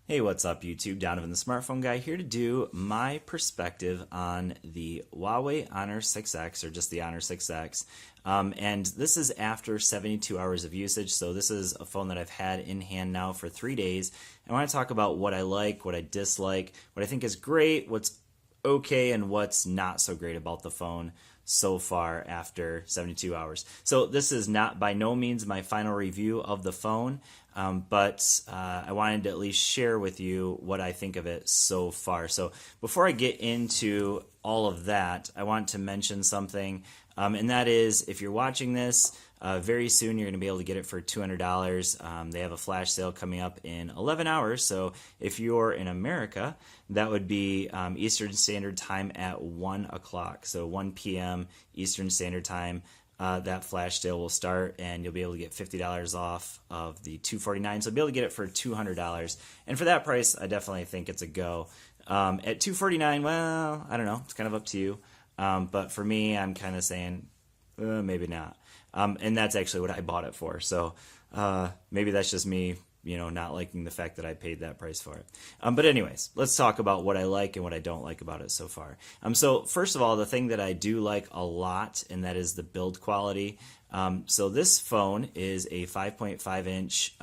Hey, what's up, YouTube? Donovan the Smartphone Guy here to do my perspective on the Huawei Honor 6X, or just the Honor 6X. And this is after 72 hours of usage, so this is a phone that I've had in hand now for 3 days. I want to talk about what I like, what I dislike, what I think is great, what's okay, and what's not so great about the phone so far after 72 hours. So this is not by no means my final review of the phone, but I wanted to at least share with you what I think of it so far. So before I get into all of that, I want to mention something, and that is if you're watching this, very soon you're going to be able to get it for $200. They have a flash sale coming up in 11 hours. So if you're in America, that would be Eastern Standard Time at 1 o'clock. So 1 p.m. Eastern Standard Time, that flash sale will start, and you'll be able to get $50 off of the $249. So you'll be able to get it for $200. And for that price, I definitely think it's a go. At $249, well, I don't know. It's kind of up to you. But for me, I'm kind of saying maybe not. And that's actually what I bought it for. So maybe that's just me, not liking the fact that I paid that price for it. But anyways, let's talk about what I like and what I don't like about it so far. So first of all, the thing that I do like a lot, and that is the build quality. So this phone is a 5.5-inch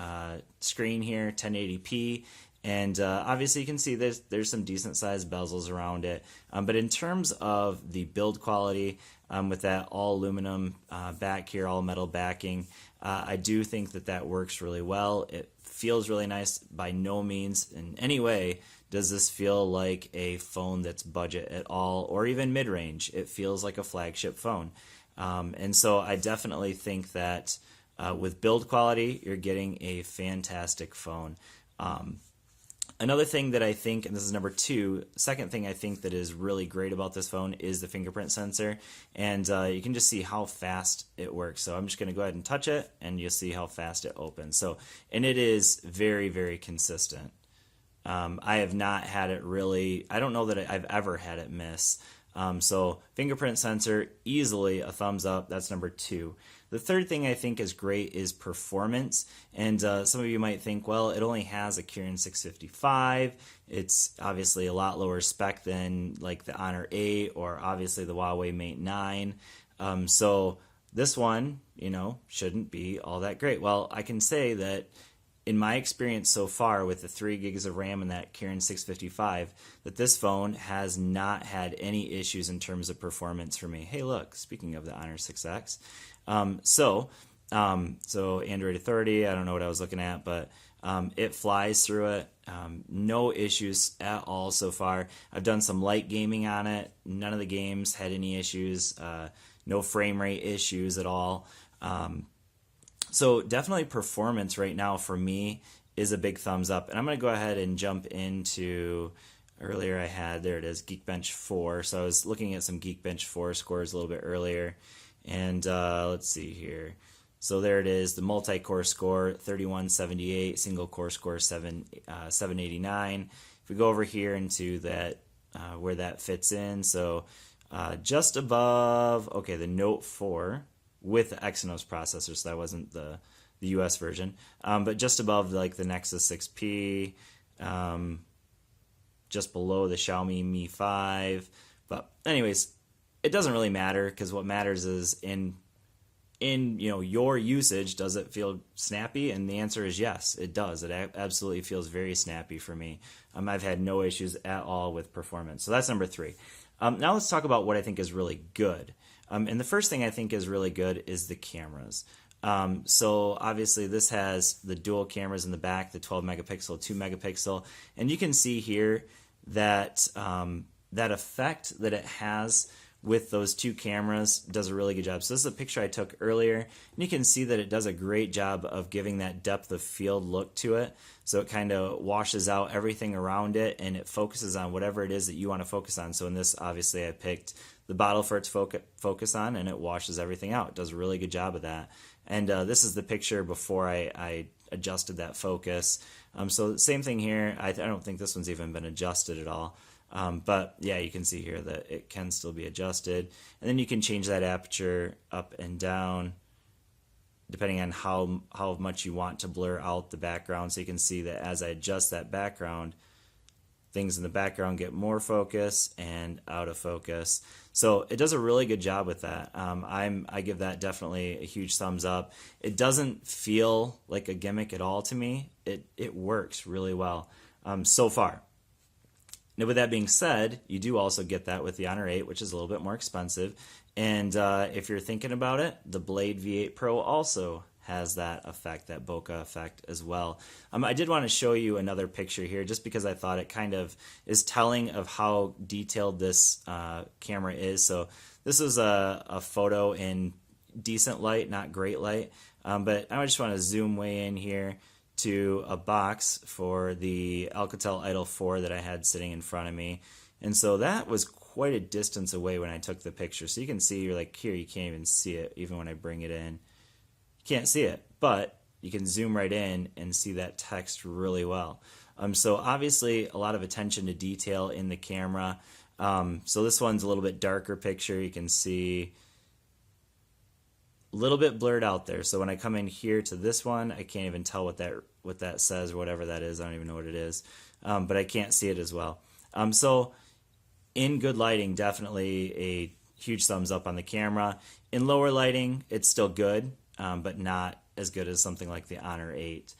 screen here, 1080p. And obviously you can see there's some decent sized bezels around it. But in terms of the build quality, with that all aluminum back here, all metal backing, I do think that works really well. It feels really nice. By no means in any way does this feel like a phone that's budget at all, or even mid-range. It feels like a flagship phone. And so I definitely think that with build quality, you're getting a fantastic phone. Another thing that I think, and this is number two, second thing I think that is really great about this phone is the fingerprint sensor. And you can just see how fast it works. So I'm just going to go ahead and touch it, and you'll see how fast it opens. So, and it is very, very consistent. I have not had it really, I don't know that I've ever had it miss. So fingerprint sensor, easily a thumbs up. That's number two. The third thing I think is great is performance. And some of you might think, well, it only has a Kirin 655. It's obviously a lot lower spec than like the Honor 8 or obviously the Huawei Mate 9. So this one, shouldn't be all that great. Well, I can say that in my experience so far with the 3 gigs of RAM and that Kirin 655, that this phone has not had any issues in terms of performance for me. Hey, look, speaking of the Honor 6X. So Android Authority, I don't know what I was looking at, but it flies through it. No issues at all so far. I've done some light gaming on it. None of the games had any issues. No frame rate issues at all. So definitely performance right now for me is a big thumbs up. And I'm going to go ahead and jump into, earlier I had, there it is, Geekbench 4. So I was looking at some Geekbench 4 scores a little bit earlier. And let's see here. So there it is, the multi-core score, 3178, single core score, 789. If we go over here into that, where that fits in, so just above, okay, the Note 4 with the Exynos processor, so that wasn't the US version, but just above like the Nexus 6P, just below the Xiaomi Mi 5. But anyways, it doesn't really matter, because what matters is in your usage, does it feel snappy? And the answer is yes, it does. It absolutely feels very snappy for me. I've had no issues at all with performance. So that's number three. Now let's talk about what I think is really good. And the first thing I think is really good is the cameras. So obviously this has the dual cameras in the back, the 12 megapixel, 2 megapixel, and you can see here that that effect that it has with those two cameras does a really good job. So this is a picture I took earlier, and you can see that it does a great job of giving that depth of field look to it. So it kind of washes out everything around it, and it focuses on whatever it is that you want to focus on. So in this, obviously, I picked the bottle for it to focus on, and it washes everything out. It does a really good job of that. And this is the picture before I adjusted that focus. So same thing here. I don't think this one's even been adjusted at all. But yeah, you can see here that it can still be adjusted. And then you can change that aperture up and down depending on how much you want to blur out the background. So you can see that as I adjust that background, things in the background get more focus and out of focus. So it does a really good job with that. I give that definitely a huge thumbs up. It doesn't feel like a gimmick at all to me. It works really well so far. Now, with that being said, you do also get that with the Honor 8, which is a little bit more expensive. And if you're thinking about it, the Blade V8 Pro also has that effect, that bokeh effect as well. I did want to show you another picture here just because I thought it kind of is telling of how detailed this camera is. So this is a photo in decent light, not great light. But I just want to zoom way in here to a box for the Alcatel Idol 4 that I had sitting in front of me. And so that was quite a distance away when I took the picture. So you can see, you're like, here, you can't even see it even when I bring it in. You can't see it, but you can zoom right in and see that text really well. So obviously a lot of attention to detail in the camera. So this one's a little bit darker picture. You can see a little bit blurred out there. So when I come in here to this one, I can't even tell what that says or whatever that is. I don't even know what it is, but I can't see it as well. So in good lighting, definitely a huge thumbs up on the camera. In lower lighting, it's still good, but not as good as something like the Honor 8.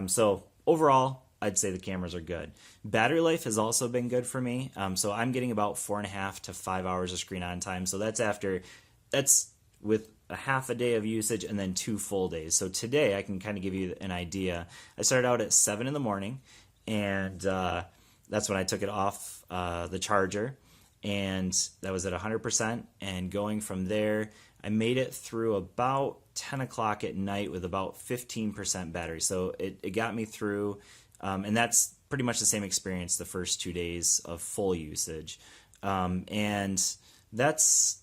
So overall, I'd say the cameras are good. Battery life has also been good for me. So I'm getting about 4.5 to 5 hours of screen on time. So that's with a half a day of usage and then 2 full days. So today I can kind of give you an idea. I started out at 7 in the morning, and that's when I took it off the charger, and that was at 100%. And going from there, I made it through about 10 o'clock at night with about 15% battery. So it got me through, and that's pretty much the same experience the first 2 days of full usage. And that's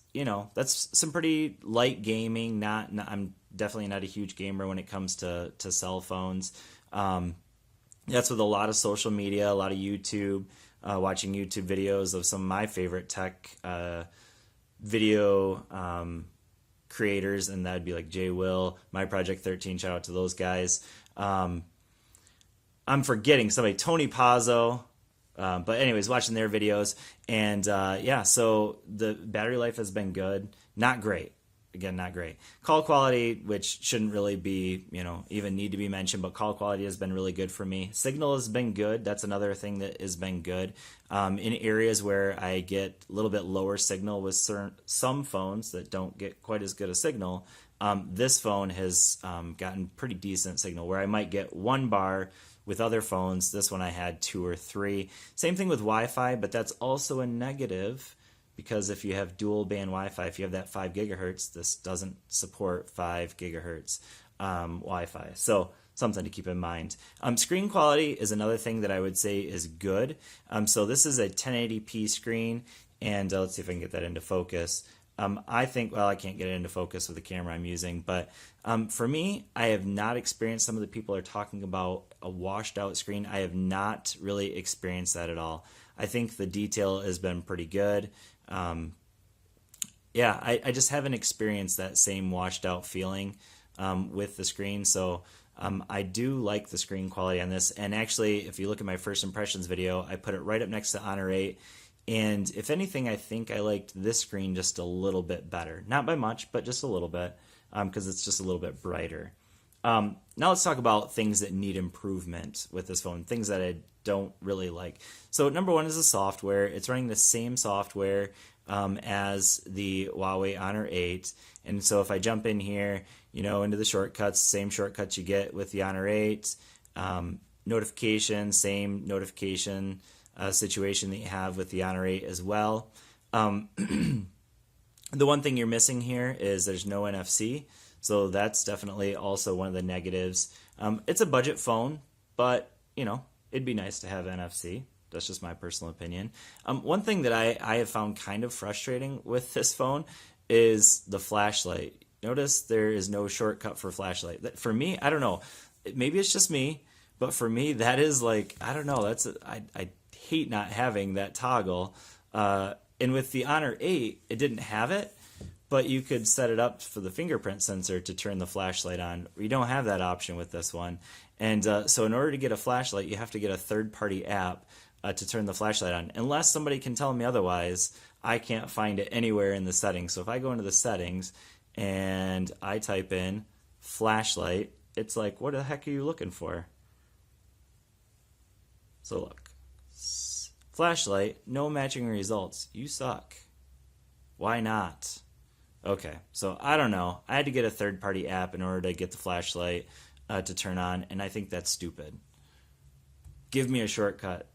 some pretty light gaming. I'm definitely not a huge gamer when it comes to cell phones. That's with a lot of social media, a lot of YouTube, watching YouTube videos of some of my favorite tech video creators, and that would be like Jay Will, My Project 13. Shout out to those guys. I'm forgetting somebody, Tony Pazzo. But anyways, watching their videos, and yeah, so the battery life has been good. Not great. Again, not great. Call quality, which shouldn't really be, even need to be mentioned, but call quality has been really good for me. Signal has been good. That's another thing that has been good. In areas where I get a little bit lower signal with some phones that don't get quite as good a signal, this phone has gotten pretty decent signal, where I might get 1 bar. With other phones, this one I had 2 or 3. Same thing with Wi-Fi, but that's also a negative, because if you have dual band Wi-Fi, if you have that 5 gigahertz, this doesn't support 5 gigahertz Wi-Fi. So something to keep in mind. Screen quality is another thing that I would say is good. So this is a 1080p screen, and let's see if I can get that into focus. I think, well, I can't get it into focus with the camera I'm using, but for me, I have not experienced, some of the people are talking about a washed out screen. I have not really experienced that at all. I think the detail has been pretty good. Yeah, I just haven't experienced that same washed out feeling with the screen. So I do like the screen quality on this. And actually, if you look at my first impressions video, I put it right up next to Honor 8. And if anything, I think I liked this screen just a little bit better. Not by much, but just a little bit, because it's just a little bit brighter. Now let's talk about things that need improvement with this phone, things that I don't really like. So number one is the software. It's running the same software as the Huawei Honor 8. And so if I jump in here, into the shortcuts, same shortcuts you get with the Honor 8. Notification, same notification situation that you have with the Honor 8 as well. The one thing you're missing here is there's no NFC, so that's definitely also one of the negatives. It's a budget phone, but it'd be nice to have NFC. That's just my personal opinion. One thing that I have found kind of frustrating with this phone is the flashlight. Notice there is no shortcut for flashlight. For me, I don't know. Maybe it's just me, but for me, that is like, I don't know. I hate not having that toggle. And with the Honor 8, it didn't have it, but you could set it up for the fingerprint sensor to turn the flashlight on. We don't have that option with this one. And so in order to get a flashlight, you have to get a third-party app to turn the flashlight on. Unless somebody can tell me otherwise, I can't find it anywhere in the settings. So if I go into the settings and I type in flashlight, it's like, what the heck are you looking for? So look, flashlight, no matching results. You suck. Why not? Okay, so I don't know. I had to get a third-party app in order to get the flashlight to turn on, and I think that's stupid. Give me a shortcut.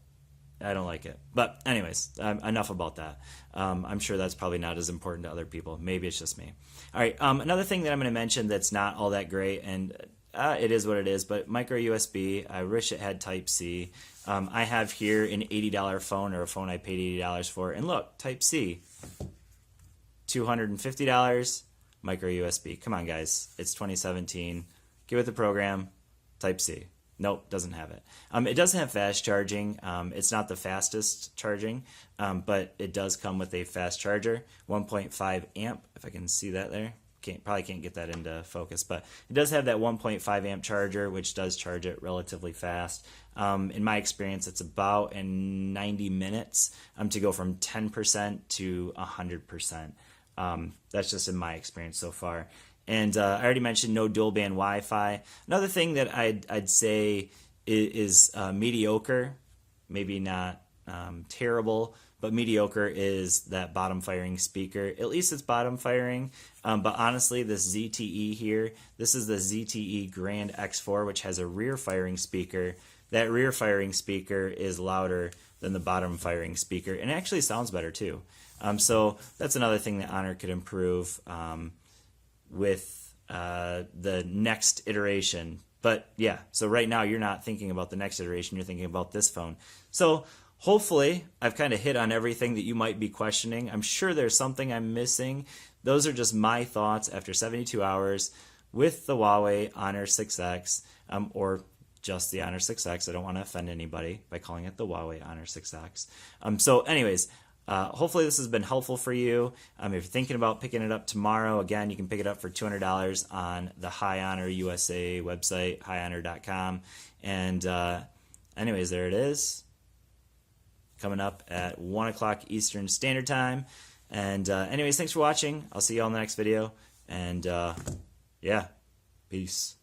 I don't like it. But anyways, enough about that. I'm sure that's probably not as important to other people. Maybe it's just me. All right, another thing that I'm going to mention that's not all that great, and it is what it is, but micro USB, I wish it had Type-C. I have here an $80 phone, or a phone I paid $80 for, and look, Type-C. $250, micro USB. Come on, guys. It's 2017. Give it the program. Type-C. Nope, doesn't have it. It doesn't have fast charging. It's not the fastest charging, but it does come with a fast charger, 1.5 amp, if I can see that there. Probably can't get that into focus, but it does have that 1.5 amp charger, which does charge it relatively fast. In my experience, it's about in 90 minutes to go from 10% to 100%. That's just in my experience so far. And I already mentioned no dual band Wi-Fi. Another thing that I'd say is mediocre, maybe not terrible, but mediocre is that bottom firing speaker. At least it's bottom firing, but honestly, this ZTE here, this is the ZTE Grand X4, which has a rear firing speaker. That rear firing speaker is louder than the bottom firing speaker, and it actually sounds better too. So that's another thing that Honor could improve with the next iteration. But yeah, so right now you're not thinking about the next iteration, you're thinking about this phone. So hopefully I've kind of hit on everything that you might be questioning. I'm sure there's something I'm missing. Those are just my thoughts after 72 hours with the Huawei Honor 6X, or just the Honor 6X. I don't want to offend anybody by calling it the Huawei Honor 6X. So anyways, hopefully this has been helpful for you. If you're thinking about picking it up tomorrow, again, you can pick it up for $200 on the High Honor USA website, highhonor.com. And anyways, there it is. Coming up at 1 o'clock Eastern Standard Time. And anyways, thanks for watching. I'll see you all in the next video. And yeah, peace.